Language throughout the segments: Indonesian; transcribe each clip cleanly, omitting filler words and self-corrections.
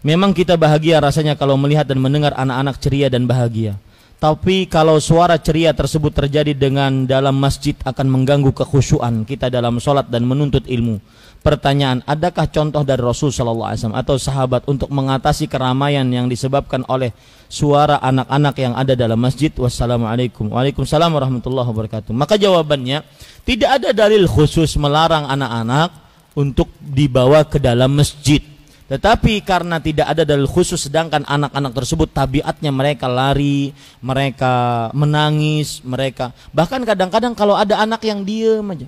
Memang kita bahagia rasanya kalau melihat dan mendengar anak-anak ceria dan bahagia. Tapi kalau suara ceria tersebut terjadi dalam masjid akan mengganggu kekhusyuan kita dalam sholat dan menuntut ilmu. Pertanyaan, adakah contoh dari Rasul sallallahu alaihi wasallam atau sahabat untuk mengatasi keramaian yang disebabkan oleh suara anak-anak yang ada dalam masjid? Wassalamualaikum. Waalaikumsalam warahmatullahi wabarakatuh. Maka jawabannya, tidak ada dalil khusus melarang anak-anak untuk dibawa ke dalam masjid. Tetapi karena tidak ada dalil khusus, sedangkan anak-anak tersebut tabiatnya mereka lari, mereka menangis, mereka bahkan kadang-kadang kalau ada anak yang diem aja,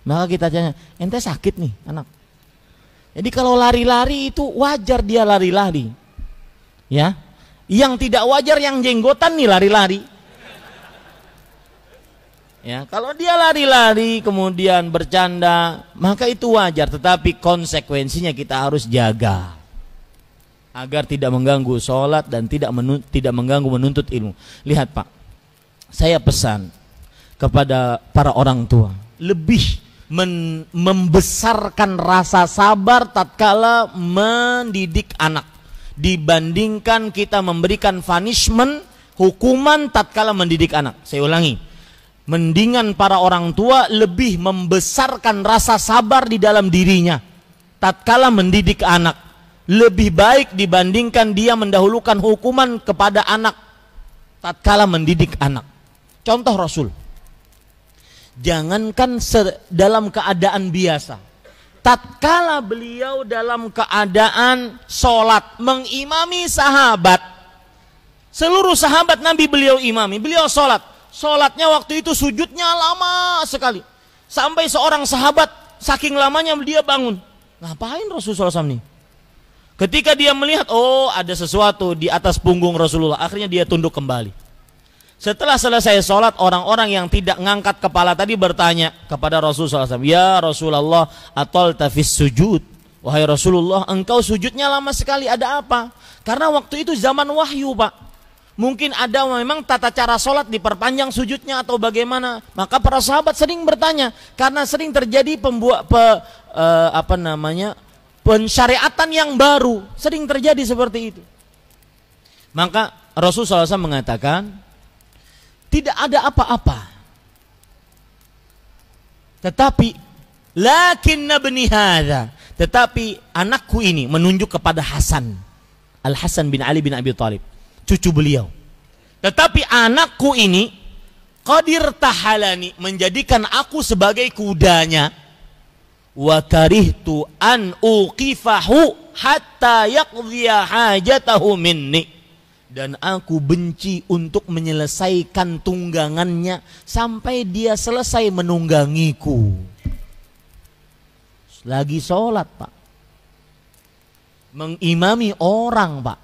maka kita tanya, ente sakit nih anak. Jadi kalau lari-lari itu wajar dia lari-lari, ya. Yang tidak wajar yang jenggotan nih lari-lari. Ya, kalau dia lari-lari kemudian bercanda, maka itu wajar, tetapi konsekuensinya kita harus jaga agar tidak mengganggu sholat dan tidak mengganggu menuntut ilmu. Lihat Pak, saya pesan kepada para orang tua, lebih membesarkan rasa sabar tatkala mendidik anak dibandingkan kita memberikan punishment, hukuman tatkala mendidik anak. Saya ulangi, mendingan para orang tua lebih membesarkan rasa sabar di dalam dirinya tatkala mendidik anak, lebih baik dibandingkan dia mendahulukan hukuman kepada anak tatkala mendidik anak. Contoh Rasul, jangankan dalam keadaan biasa, tatkala beliau dalam keadaan sholat mengimami sahabat, seluruh sahabat Nabi beliau imami, beliau sholat. Sholatnya waktu itu sujudnya lama sekali, sampai seorang sahabat saking lamanya dia bangun. Ngapain Rasulullah SAW nih? Ketika dia melihat, oh ada sesuatu di atas punggung Rasulullah, akhirnya dia tunduk kembali. Setelah selesai sholat, orang-orang yang tidak ngangkat kepala tadi bertanya kepada Rasulullah SAW, ya Rasulullah, atol tafis sujud. Wahai Rasulullah, engkau sujudnya lama sekali, ada apa? Karena waktu itu zaman wahyu Pak. Mungkin ada memang tata cara sholat diperpanjang sujudnya atau bagaimana. Maka para sahabat sering bertanya, karena sering terjadi pensyariatan yang baru, sering terjadi seperti itu. Maka Rasulullah SAW mengatakan, tidak ada apa-apa. Tetapi lakinna bni hadza, tetapi anakku ini, menunjuk kepada Hasan, Al-Hasan bin Ali bin Abi Thalib, cucu beliau. Tetapi anakku ini qadir tahalani, menjadikan aku sebagai kudanya. Wa karihtu an uqifahu hatta yaqdiya hajatahu minni, dan aku benci untuk menyelesaikan tunggangannya sampai dia selesai menunggangiku. Lagi sholat Pak, mengimami orang Pak.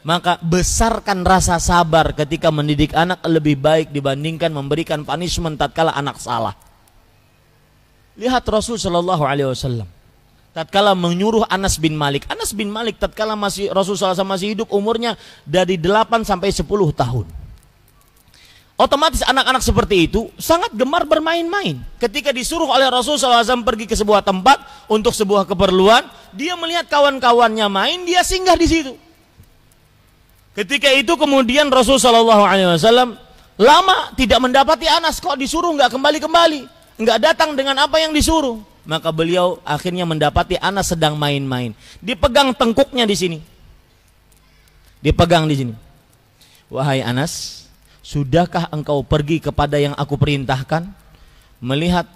Maka besarkan rasa sabar ketika mendidik anak lebih baik dibandingkan memberikan punishment tatkala anak salah. Lihat Rasul sallallahu alaihi wasallam tatkala menyuruh Anas bin Malik. Anas bin Malik tatkala masih Rasulullah SAW masih hidup, umurnya dari 8 sampai 10 tahun. Otomatis anak-anak seperti itu sangat gemar bermain-main. Ketika disuruh oleh Rasulullah SAW pergi ke sebuah tempat untuk sebuah keperluan, dia melihat kawan-kawannya main, dia singgah di situ. Ketika itu kemudian Rasulullah SAW lama tidak mendapati Anas, kok disuruh nggak kembali-kembali, nggak datang dengan apa yang disuruh. Maka beliau akhirnya mendapati Anas sedang main-main. Dipegang tengkuknya di sini, dipegang di sini. Wahai Anas, sudahkah engkau pergi kepada yang aku perintahkan? Melihat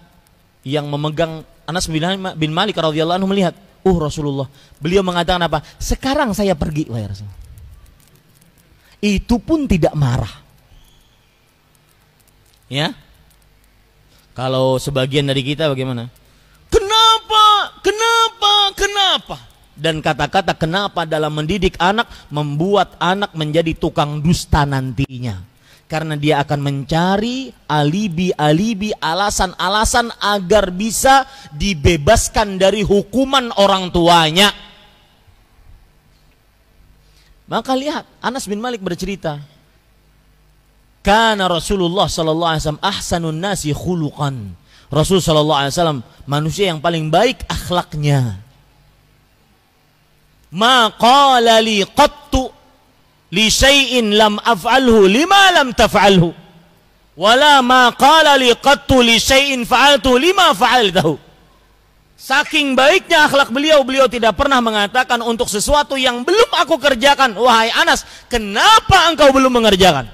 yang memegang Anas bin Malik radhiyallahu anhu melihat, Rasulullah. Beliau mengatakan apa? Sekarang saya pergi, wahai Rasulullah. Itu pun tidak marah. Ya. Kalau sebagian dari kita bagaimana? Kenapa? Dan kata-kata kenapa dalam mendidik anak membuat anak menjadi tukang dusta nantinya. Karena dia akan mencari alibi-alibi, alasan-alasan agar bisa dibebaskan dari hukuman orang tuanya. Maka lihat, Anas bin Malik bercerita, kana Rasulullah sallallahu alaihi wasallam ahsanun nasi khuluqan. Rasul sallallahu alaihi wasallam manusia yang paling baik akhlaknya. Ma qala li qattu li syai'in lam af'alhu lima lam taf'alhu. Wala ma qala li qattu li syai'in fa'altu lima fa'altahu. Saking baiknya akhlak beliau, beliau tidak pernah mengatakan untuk sesuatu yang belum aku kerjakan, wahai Anas, kenapa engkau belum mengerjakan?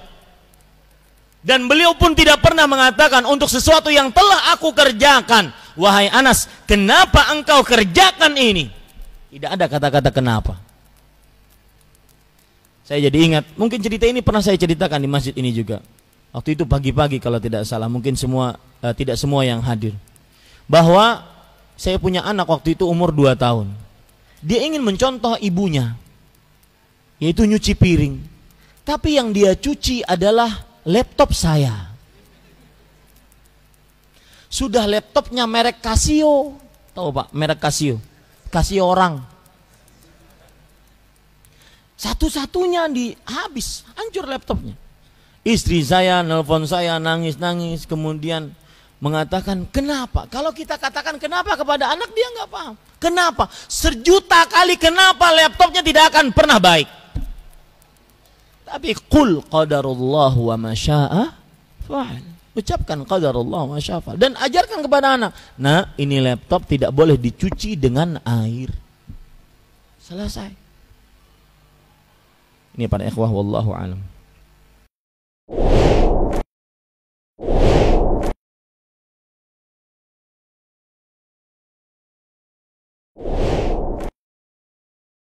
Dan beliau pun tidak pernah mengatakan untuk sesuatu yang telah aku kerjakan, wahai Anas, kenapa engkau kerjakan ini? Tidak ada kata-kata kenapa. Saya jadi ingat, mungkin cerita ini pernah saya ceritakan di masjid ini juga. Waktu itu pagi-pagi kalau tidak salah, mungkin tidak semua yang hadir. Bahwa saya punya anak waktu itu umur 2 tahun. Dia ingin mencontoh ibunya, yaitu nyuci piring. Tapi yang dia cuci adalah laptop saya. Sudah laptopnya merek Casio. Tahu Pak, merek Casio. Casio orang. Satu-satunya habis, hancur laptopnya. Istri saya nelpon saya nangis-nangis, kemudian mengatakan kenapa? Kalau kita katakan kenapa kepada anak, dia nggak paham. Kenapa? 1.000.000 kali kenapa laptopnya tidak akan pernah baik. Tapi qul qadarullahu wa ma syaa fa'al. Ucapkan qadarullah wa syaa fa'al. Dan ajarkan kepada anak, nah ini laptop tidak boleh dicuci dengan air. Selesai. Ini para ikhwah wallahu alam.